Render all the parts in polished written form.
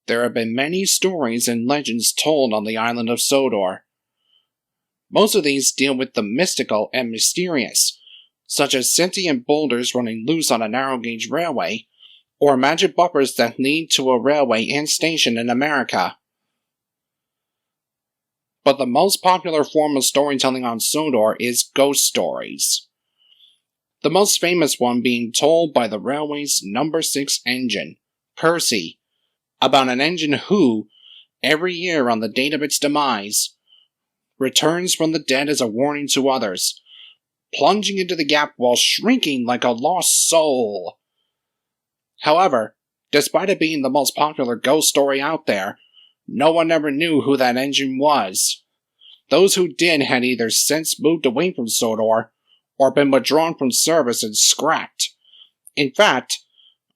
There have been many stories and legends told on the island of Sodor. Most of these deal with the mystical and mysterious, such as sentient boulders running loose on a narrow-gauge railway, or magic buffers that lead to a railway and station in America. But the most popular form of storytelling on Sodor is ghost stories. The most famous one being told by the railway's number 6 engine, Percy, about an engine who, every year on the date of its demise, returns from the dead as a warning to others, plunging into the gap while shrieking like a lost soul. However, despite it being the most popular ghost story out there, no one ever knew who that engine was. Those who did had either since moved away from Sodor, or been withdrawn from service and scrapped. In fact,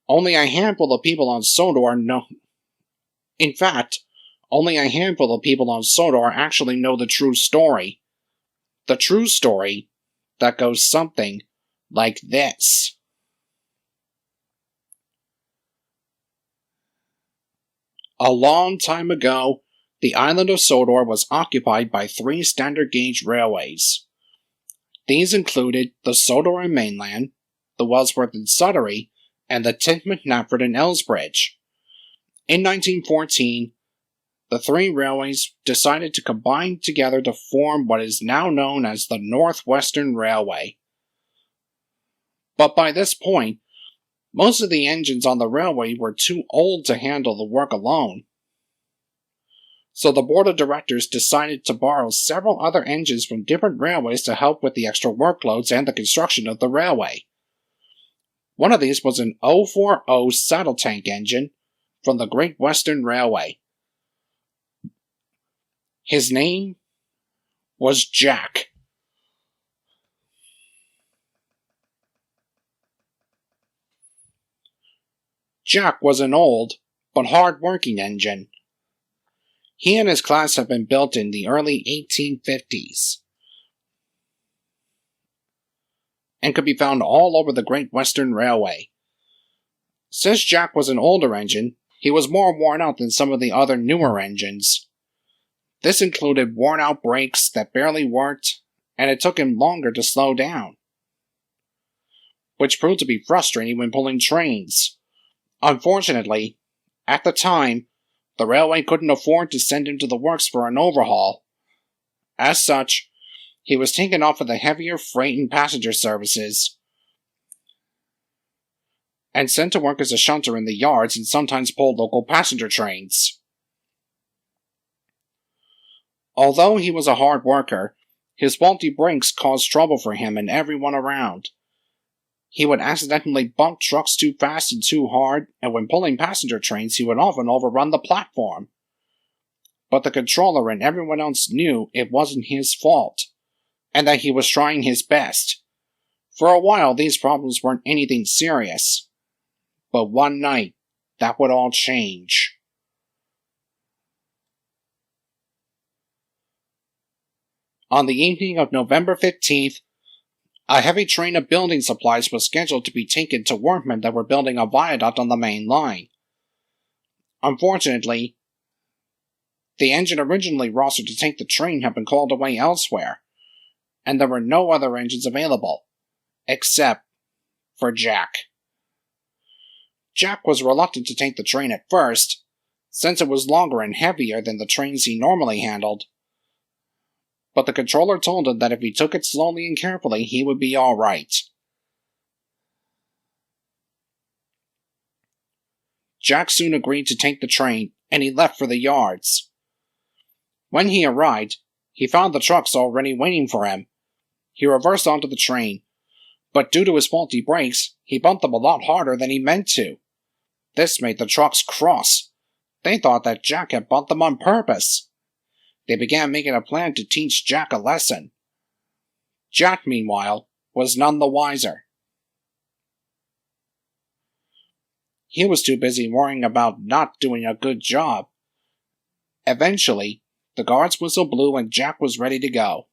only a handful of people on Sodor actually know the true story. The true story that goes something like this. A long time ago, the island of Sodor was occupied by 3 standard gauge railways. These included the Sodor and Mainland, the Wellsworth and Sudbury, and the Tidmouth, Knapford, and Elsbridge. In 1914, the 3 railways decided to combine together to form what is now known as the Northwestern Railway. But by this point, most of the engines on the railway were too old to handle the work alone. So the board of directors decided to borrow several other engines from different railways to help with the extra workloads and the construction of the railway. One of these was an 040 saddle tank engine from the Great Western Railway. His name was Jack. Jack was an old, but hard-working engine. He and his class had been built in the early 1850s and could be found all over the Great Western Railway. Since Jack was an older engine, he was more worn out than some of the other newer engines. This included worn-out brakes that barely worked, and it took him longer to slow down, which proved to be frustrating when pulling trains. Unfortunately, at the time, the railway couldn't afford to send him to the works for an overhaul. As such, he was taken off of the heavier freight and passenger services and sent to work as a shunter in the yards and sometimes pulled local passenger trains. Although he was a hard worker, his faulty brakes caused trouble for him and everyone around. He would accidentally bump trucks too fast and too hard, and when pulling passenger trains, he would often overrun the platform. But the controller and everyone else knew it wasn't his fault, and that he was trying his best. For a while, these problems weren't anything serious. But one night, that would all change. On the evening of November 15th, a heavy train of building supplies was scheduled to be taken to workmen that were building a viaduct on the main line. Unfortunately, the engine originally rostered to take the train had been called away elsewhere, and there were no other engines available, except for Jack. Jack was reluctant to take the train at first, since it was longer and heavier than the trains he normally handled. But the controller told him that if he took it slowly and carefully, he would be alright. Jack soon agreed to take the train, and he left for the yards. When he arrived, he found the trucks already waiting for him. He reversed onto the train, but due to his faulty brakes, he bumped them a lot harder than he meant to. This made the trucks cross. They thought that Jack had bumped them on purpose. They began making a plan to teach Jack a lesson. Jack, meanwhile, was none the wiser. He was too busy worrying about not doing a good job. Eventually, the guard's whistle blew and Jack was ready to go.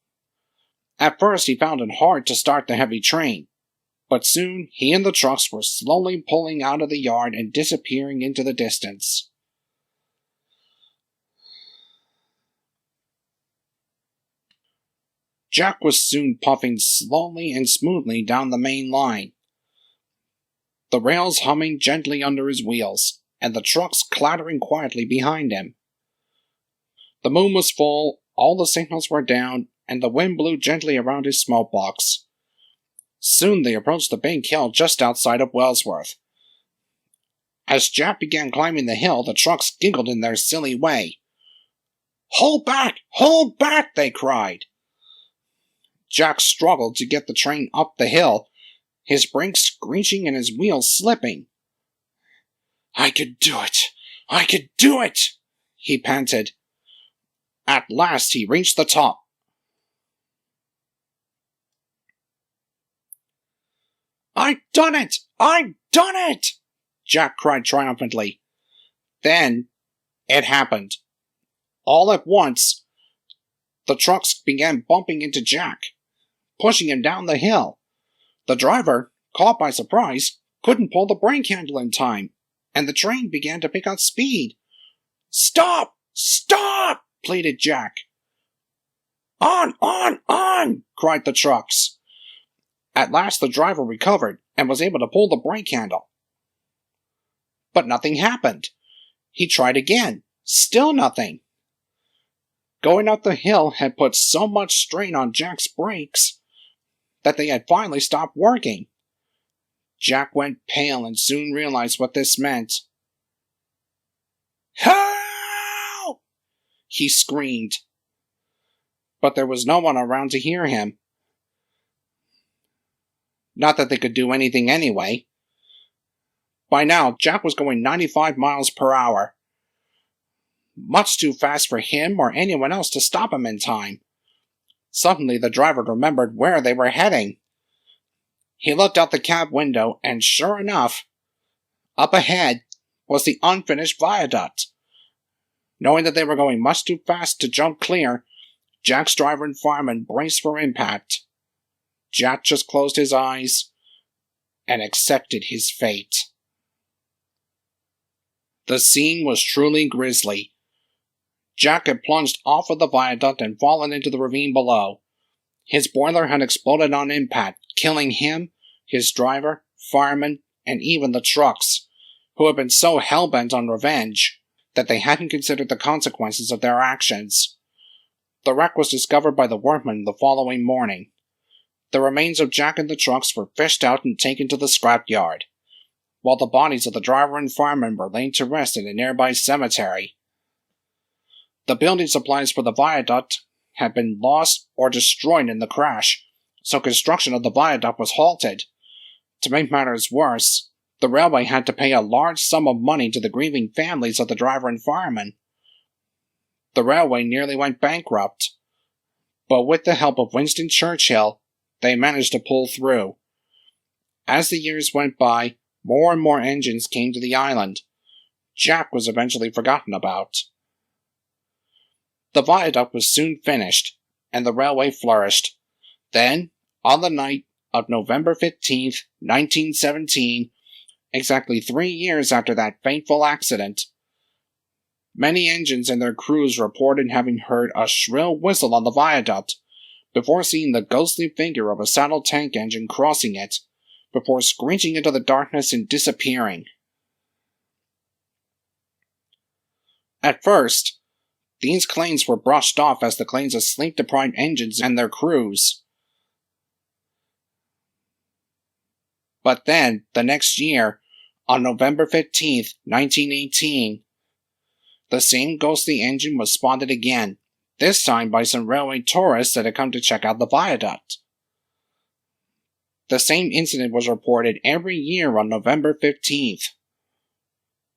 At first, he found it hard to start the heavy train, but soon he and the trucks were slowly pulling out of the yard and disappearing into the distance. Jack was soon puffing slowly and smoothly down the main line, the rails humming gently under his wheels, and the trucks clattering quietly behind him. The moon was full, all the signals were down, and the wind blew gently around his smokebox. Soon they approached the big hill just outside of Wellsworth. As Jack began climbing the hill, the trucks giggled in their silly way. "Hold back! Hold back!" they cried. Jack struggled to get the train up the hill, his brakes screeching and his wheels slipping. "I could do it! I could do it!" he panted. At last he reached the top. "I've done it! I've done it!" Jack cried triumphantly. Then it happened. All at once, the trucks began bumping into Jack, pushing him down the hill. The driver, caught by surprise, couldn't pull the brake handle in time, and the train began to pick up speed. "Stop! Stop!" pleaded Jack. On! Cried the trucks. At last the driver recovered and was able to pull the brake handle. But nothing happened. He tried again. Still nothing. Going up the hill had put so much strain on Jack's brakes that they had finally stopped working. Jack went pale and soon realized what this meant. "Help!" he screamed. But there was no one around to hear him. Not that they could do anything anyway. By now, Jack was going 95 miles per hour. Much too fast for him or anyone else to stop him in time. Suddenly, the driver remembered where they were heading. He looked out the cab window, and sure enough, up ahead was the unfinished viaduct. Knowing that they were going much too fast to jump clear, Jack's driver and fireman braced for impact. Jack just closed his eyes and accepted his fate. The scene was truly grisly. Jack had plunged off of the viaduct and fallen into the ravine below. His boiler had exploded on impact, killing him, his driver, fireman, and even the trucks, who had been so hell-bent on revenge that they hadn't considered the consequences of their actions. The wreck was discovered by the workmen the following morning. The remains of Jack and the trucks were fished out and taken to the scrapyard, while the bodies of the driver and fireman were laid to rest in a nearby cemetery. The building supplies for the viaduct had been lost or destroyed in the crash, so construction of the viaduct was halted. To make matters worse, the railway had to pay a large sum of money to the grieving families of the driver and fireman. The railway nearly went bankrupt, but with the help of Winston Churchill, they managed to pull through. As the years went by, more and more engines came to the island. Jack was eventually forgotten about. The viaduct was soon finished, and the railway flourished. Then, on the night of November 15th, 1917, exactly 3 years after that fateful accident, many engines and their crews reported having heard a shrill whistle on the viaduct before seeing the ghostly figure of a saddle tank engine crossing it, before screeching into the darkness and disappearing. At first, these claims were brushed off as the claims of sleep-deprived engines and their crews. But then, the next year, on November 15th, 1918, the same ghostly engine was spotted again, this time by some railway tourists that had come to check out the viaduct. The same incident was reported every year on November 15th.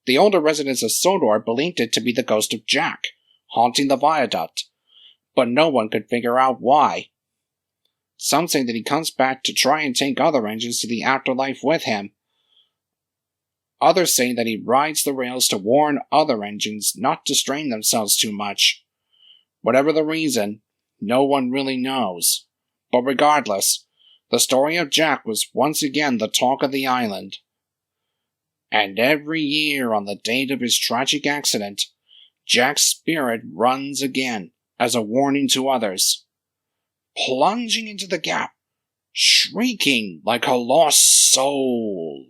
The older residents of Sodor believed it to be the ghost of Jack, haunting the viaduct, but no one could figure out why. Some say that he comes back to try and take other engines to the afterlife with him. Others say that he rides the rails to warn other engines not to strain themselves too much. Whatever the reason, no one really knows. But regardless, the story of Jack was once again the talk of the island. And every year on the date of his tragic accident, Jack's spirit runs again as a warning to others. plunging into the gap, shrieking like a lost soul.